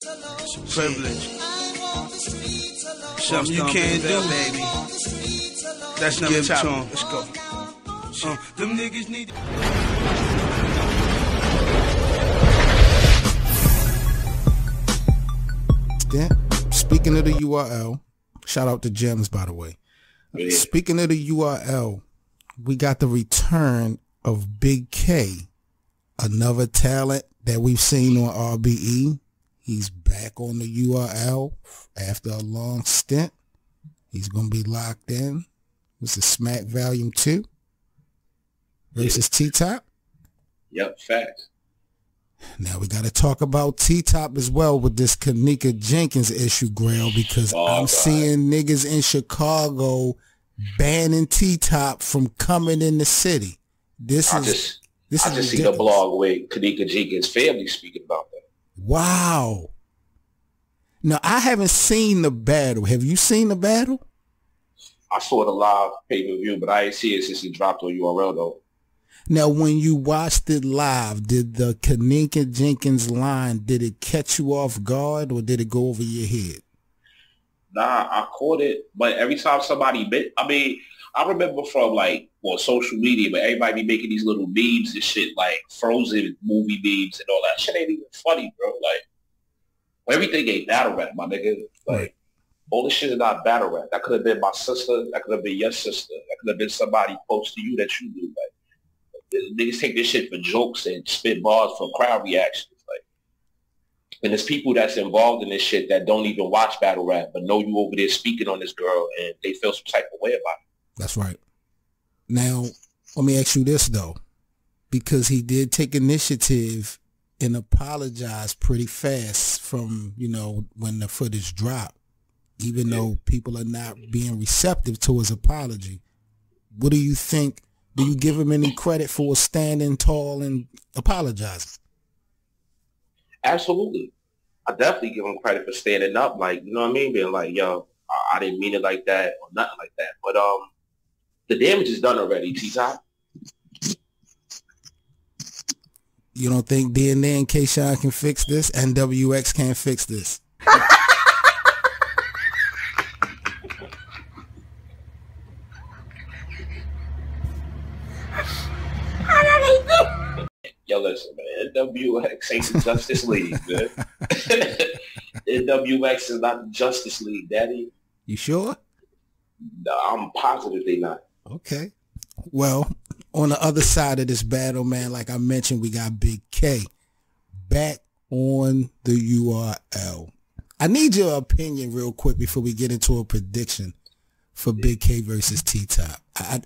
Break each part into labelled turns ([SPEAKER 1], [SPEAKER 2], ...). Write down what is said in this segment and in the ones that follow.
[SPEAKER 1] It's a privilege. Something you can't do, baby. That's another topic. Let's go. Them niggas need.
[SPEAKER 2] Speaking of the URL, shout out to Gems, by the way.
[SPEAKER 3] Yeah.
[SPEAKER 2] Speaking of the URL, we got the return of Big K, another talent that we've seen on RBE. He's back on the URL after a long stint. He's going to be locked in. This is Smack Volume 2 versus T-Top.
[SPEAKER 3] Yep, facts.
[SPEAKER 2] Now we got to talk about T-Top as well with this Kaneeka Jenkins issue, Grail, because I'm seeing niggas in Chicago banning T-Top from coming in the city.
[SPEAKER 3] I just see the blog with Kaneeka Jenkins' family speaking about that.
[SPEAKER 2] Wow. Now, I haven't seen the battle. Have you seen the battle?
[SPEAKER 3] I saw the live pay-per-view, but I ain't see it since it dropped on URL, though.
[SPEAKER 2] Now, when you watched it live, did the Kaneeka Jenkins line, did it catch you off guard or did it go over your head?
[SPEAKER 3] Nah, I caught it, but every time somebody I remember from social media, but everybody be making these little memes and shit, like Frozen movie memes and all that shit ain't even funny, bro. Like, everything ain't battle rap, my nigga. Like, all this shit is not battle rap. That could have been my sister. That could have been your sister. That could have been somebody close to you that you knew. Like, niggas take this shit for jokes and spit bars for crowd reactions. Like, and there's people that's involved in this shit that don't even watch battle rap, but know you over there speaking on this girl, and they feel some type of way about it.
[SPEAKER 2] That's right. Now, let me ask you this, though, because he did take initiative and apologize pretty fast from, when the footage dropped, even though people are not being receptive to his apology. What do you think? Do you give him any credit for standing tall and apologizing?
[SPEAKER 3] Absolutely. I definitely give him credit for standing up, like, you know what I mean? Being like, yo, I didn't mean it like that or nothing like that. But the damage is done already, T-Top.
[SPEAKER 2] You don't think DNA and K-Shine can fix this? NWX can't fix this?
[SPEAKER 3] Yo, listen, man. NWX ain't the Justice League, man. NWX is not the Justice League, daddy.
[SPEAKER 2] You sure?
[SPEAKER 3] No, I'm positive they not.
[SPEAKER 2] Okay. Well, on the other side of this battle, man, like I mentioned, we got Big K back on the URL. I need your opinion real quick before we get into a prediction for Big K versus T-Top.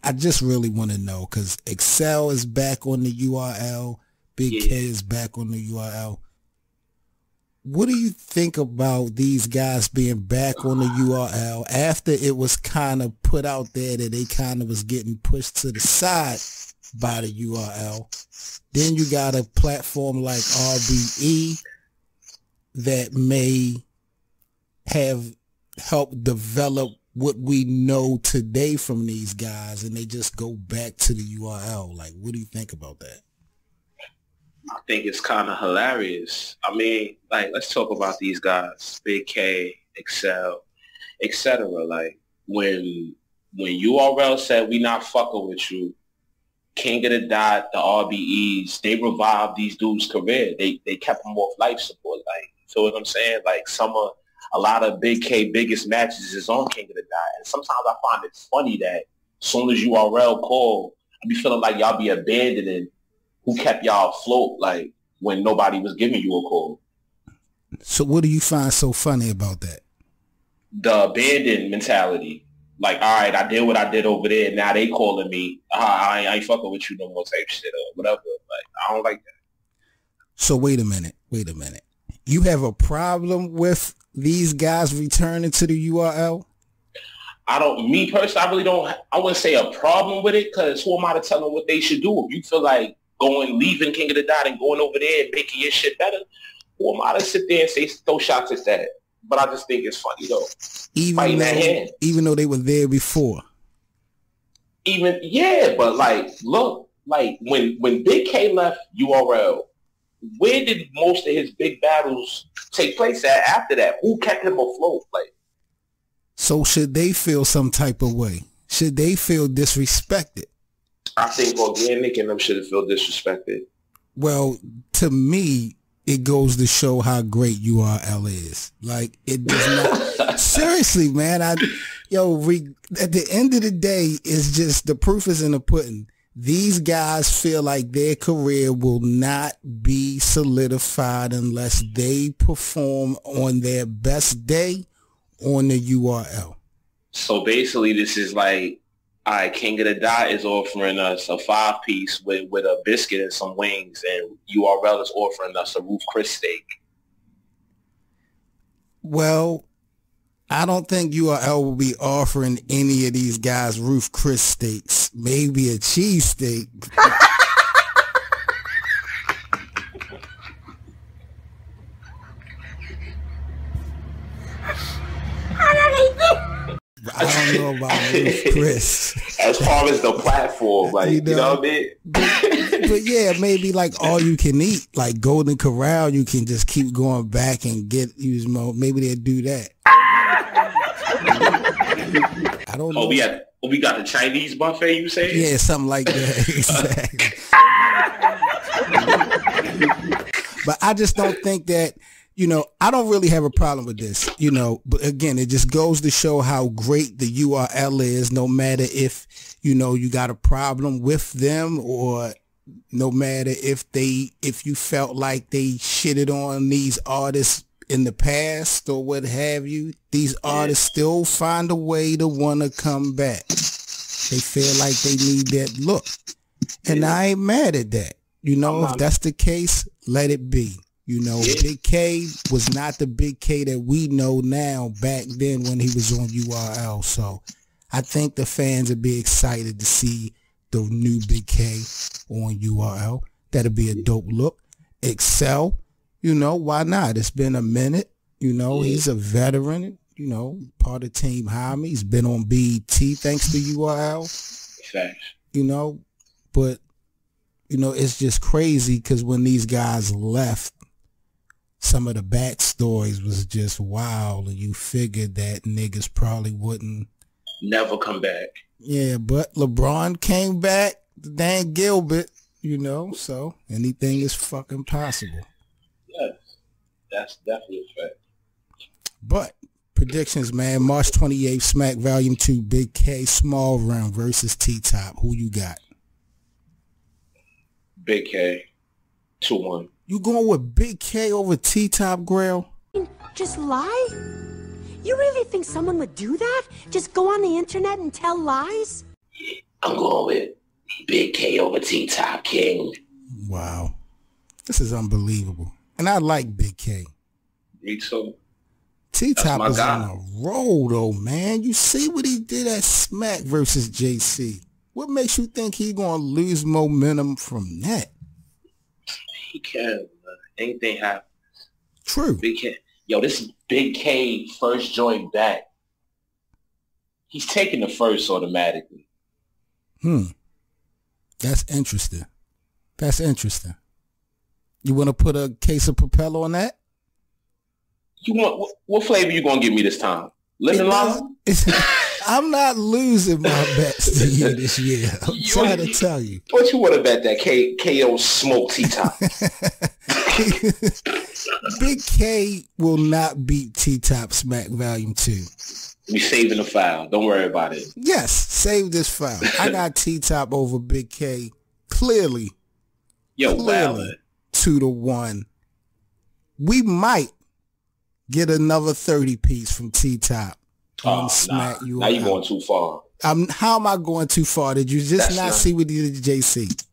[SPEAKER 2] I just really want to know, because Excel is back on the URL. Big K is back on the URL. What do you think about these guys being back on the URL after it was kind of put out there that they kind of was getting pushed to the side by the URL? Then you got a platform like RBE that may have helped develop what we know today from these guys, and they just go back to the URL. Like, what do you think about that?
[SPEAKER 3] I think it's kind of hilarious. I mean, like, let's talk about these guys, Big K, Excel, etc. Like, when URL said we not fucking with you, King of the Dot, the RBEs, they revived these dudes' career. They kept them off life support. Like, so what I'm saying, like, a lot of Big K biggest matches is on King of the Dot, and sometimes I find it funny that as soon as URL call, I be feeling like y'all be abandoning who kept y'all afloat, like, when nobody was giving you a call.
[SPEAKER 2] So what do you find so funny about that?
[SPEAKER 3] The abandoned mentality. Like, all right, I did what I did over there. Now they calling me. I ain't fucking with you no more type shit or whatever. Like, I don't like that.
[SPEAKER 2] So wait a minute. You have a problem with these guys returning to the URL?
[SPEAKER 3] Me personally, I really don't, I wouldn't say a problem with it, because who am I to tell them what they should do? If you feel like leaving King of the Dot and going over there and making your shit better, who am I to sit there and say throw shots at that? But I just think it's funny though.
[SPEAKER 2] Even though they were there before.
[SPEAKER 3] But like, look, like when Big K left URL, where did most of his big battles take place at after that? Who kept him afloat? Like,
[SPEAKER 2] so should they feel some type of way? Should they feel disrespected?
[SPEAKER 3] I think Organic and them should have felt disrespected.
[SPEAKER 2] Well, to me, it goes to show how great URL is. Like, it does not. Seriously, man. At the end of the day, it's just the proof is in the pudding. These guys feel like their career will not be solidified unless they perform on their best day on the URL.
[SPEAKER 3] So basically, this is like, all right, King of the Dot is offering us a 5-piece with a biscuit and some wings, and URL is offering us a Ruth Chris steak.
[SPEAKER 2] Well, I don't think URL will be offering any of these guys Ruth Chris steaks. Maybe a cheesesteak. I don't know about Ruth Chris.
[SPEAKER 3] As far as the platform, like, you know what I mean?
[SPEAKER 2] But yeah, maybe like all you can eat, like Golden Corral, you can just keep going back and use more. Maybe they'll do that. I don't know.
[SPEAKER 3] We got the Chinese buffet, you say?
[SPEAKER 2] Yeah, something like that. Exactly. But I just don't think that, I don't really have a problem with this, but again, it just goes to show how great the URL is, no matter if, you got a problem with them, or no matter if you felt like they shitted on these artists in the past or what have you. These artists still find a way to want to come back. They feel like they need that look. And I ain't mad at that. If that's the case, let it be. Big K was not the Big K that we know now back then when he was on URL. So I think the fans would be excited to see the new Big K on URL. That'll be a dope look. Excel, why not? It's been a minute. He's a veteran, part of Team Jaime. He's been on BET thanks to URL.
[SPEAKER 3] Facts.
[SPEAKER 2] But, it's just crazy because when these guys left, some of the backstories was just wild, and you figured that niggas probably wouldn't
[SPEAKER 3] never come back. Yeah,
[SPEAKER 2] but LeBron came back, Dan Gilbert, so anything is fucking possible.
[SPEAKER 3] Yes, that's definitely a fact.
[SPEAKER 2] But predictions, man. March 28th, Smack Volume 2, Big K, Small Round versus T-Top. Who you got?
[SPEAKER 3] Big K, 2-1.
[SPEAKER 2] You going with Big K over T-Top, Grail?
[SPEAKER 4] Just lie? You really think someone would do that? Just go on the internet and tell lies?
[SPEAKER 3] I'm going with Big K over T-Top, King.
[SPEAKER 2] Wow. This is unbelievable. And I like Big K.
[SPEAKER 3] Me too.
[SPEAKER 2] T-Top is on a roll, though, man. You see what he did at Smack versus JC. What makes you think he going to lose momentum from that?
[SPEAKER 3] He can. Anything happens.
[SPEAKER 2] True.
[SPEAKER 3] Big K. Yo, this is Big K first joint back. He's taking the first automatically.
[SPEAKER 2] That's interesting. You want to put a case of Propeller on that?
[SPEAKER 3] You want what flavor you gonna give me this time? Lemon lime?
[SPEAKER 2] I'm not losing my bets to you this year. I'm trying to tell you.
[SPEAKER 3] What you want to bet that KO smoke T-Top?
[SPEAKER 2] Big K will not beat T-Top Smack Volume 2.
[SPEAKER 3] We saving the file. Don't worry about it.
[SPEAKER 2] Yes, save this file. I got T-Top over Big K clearly. Clearly 2-1. We might get another 30-piece from T-Top. Smack you.
[SPEAKER 3] Now you're going too far.
[SPEAKER 2] How am I going too far? Did you just not see what he did to JC?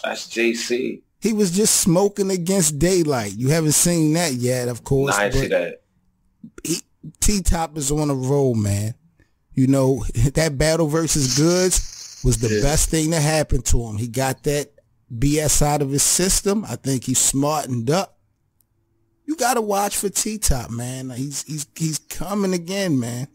[SPEAKER 3] That's JC.
[SPEAKER 2] He was just smoking against Daylight. You haven't seen that yet, of course.
[SPEAKER 3] I see that.
[SPEAKER 2] T-Top is on a roll, man. That battle versus Goods was the best thing that happened to him. He got that BS out of his system. I think he smartened up. You got to watch for T-Top, man. He's coming again, man.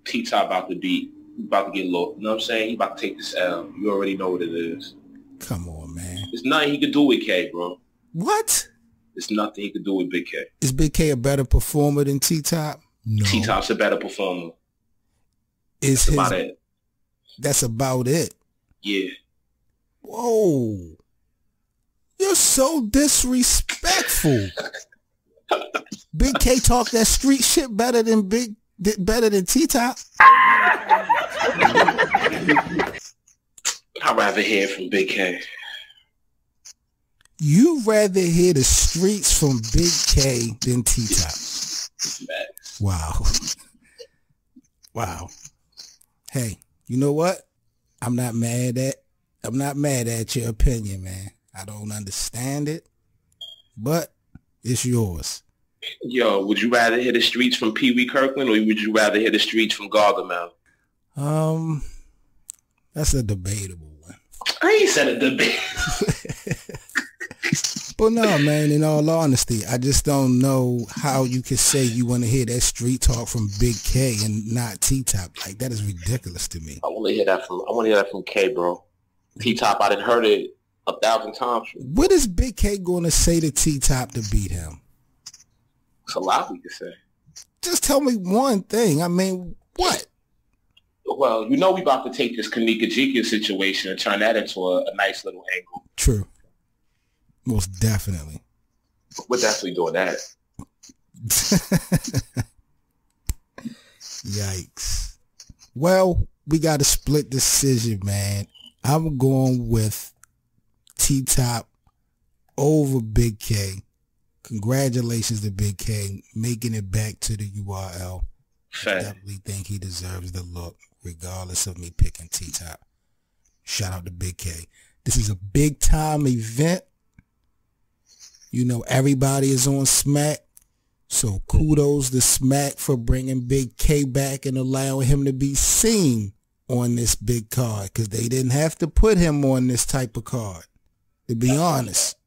[SPEAKER 3] T-Top about to get low. You know what I'm saying? He about to take this L. You already know what it is.
[SPEAKER 2] Come on, man.
[SPEAKER 3] There's nothing he could do with K, bro.
[SPEAKER 2] What?
[SPEAKER 3] There's nothing he could do with Big K.
[SPEAKER 2] Is Big K a better performer than T-Top? No.
[SPEAKER 3] T-Top's a better performer.
[SPEAKER 2] That's
[SPEAKER 3] about it.
[SPEAKER 2] That's about it.
[SPEAKER 3] Yeah.
[SPEAKER 2] Whoa. You're so disrespectful. Big K talk that street shit better than T-Top.
[SPEAKER 3] I'd rather hear from Big K.
[SPEAKER 2] You rather hear the streets from Big K than T-Top. Wow. Wow. Hey, you know what? I'm not mad at your opinion, man. I don't understand it, but it's yours.
[SPEAKER 3] Yo, would you rather hear the streets from Pee Wee Kirkland, or would you rather hear the streets from Gargamel?
[SPEAKER 2] That's a debatable one.
[SPEAKER 3] I ain't said a debate.
[SPEAKER 2] But no, man, in all honesty, I just don't know how you could say you want to hear that street talk from Big K and not T-Top. Like, that is ridiculous to me.
[SPEAKER 3] I want to hear that from K, bro. T-Top, I done heard it 1,000 times.
[SPEAKER 2] What is Big K going to say to T-Top to beat him?
[SPEAKER 3] It's a lot we could say.
[SPEAKER 2] Just tell me one thing. I mean, what?
[SPEAKER 3] Well, you know we about to take this Kaneeka Jenkins situation and turn that into a nice little angle.
[SPEAKER 2] True. Most definitely.
[SPEAKER 3] We're definitely doing that.
[SPEAKER 2] Yikes. Well, we got a split decision, man. I'm going with T-Top over Big K. Congratulations to Big K making it back to the URL. I definitely think he deserves the look, regardless of me picking T-Top. Shout out to Big K. This is a big time event. You know, everybody is on Smack. So kudos to Smack for bringing Big K back and allowing him to be seen on this big card, because they didn't have to put him on this type of card, to be honest.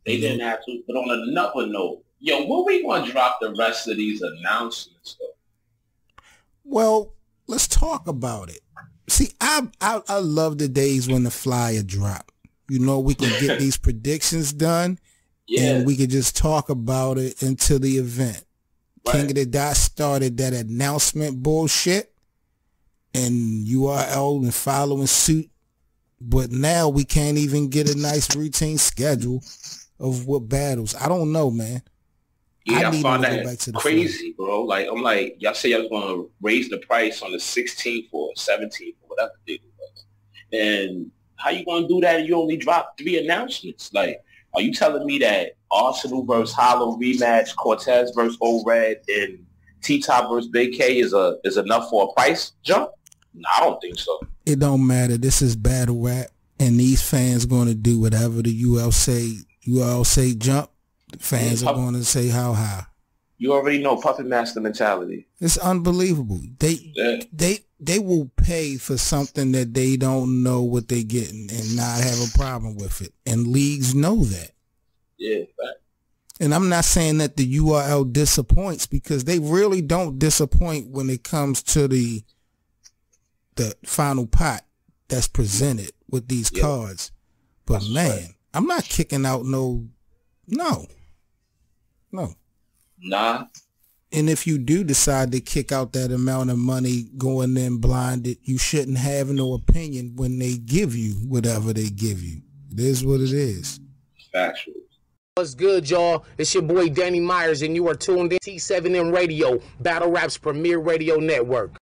[SPEAKER 3] They didn't have to. But on another note, yo, when we going to drop the rest of these announcements, though?
[SPEAKER 2] Well, let's talk about it. See, I love the days when the flyer drop. You know, we can get these predictions done. Yeah. And we could just talk about it until the event. Right. King of the Dot started that announcement bullshit, and URL and following suit. But now we can't even get a nice routine schedule of what battles. I don't know, man.
[SPEAKER 3] Yeah, I find that crazy, bro. Like, I'm like, y'all say y'all was going to raise the price on the 16th or 17th or whatever it was. And how you going to do that and you only dropped 3 announcements? Like, are you telling me that Arsenal versus Hollow rematch, Cortez versus Old Red, and T-Top versus Big K is enough for a price jump? No, I don't think so.
[SPEAKER 2] It don't matter. This is battle rap, and these fans going to do whatever the URL say jump. The fans are going to say how high.
[SPEAKER 3] You already know Puppet Master mentality.
[SPEAKER 2] It's unbelievable. They will pay for something that they don't know what they're getting and not have a problem with it. And leagues know that.
[SPEAKER 3] Yeah. Right.
[SPEAKER 2] And I'm not saying that the URL disappoints, because they really don't disappoint when it comes to the final pot that's presented with these cards. But that's man, right. I'm not kicking out no. Nah. And if you do decide to kick out that amount of money going in blinded, you shouldn't have no opinion when they give you whatever they give you. It is what it is.
[SPEAKER 3] Factual.
[SPEAKER 5] What's good, y'all? It's your boy Danny Myers, and you are tuned in to T7M Radio, Battle Rap's premier radio network.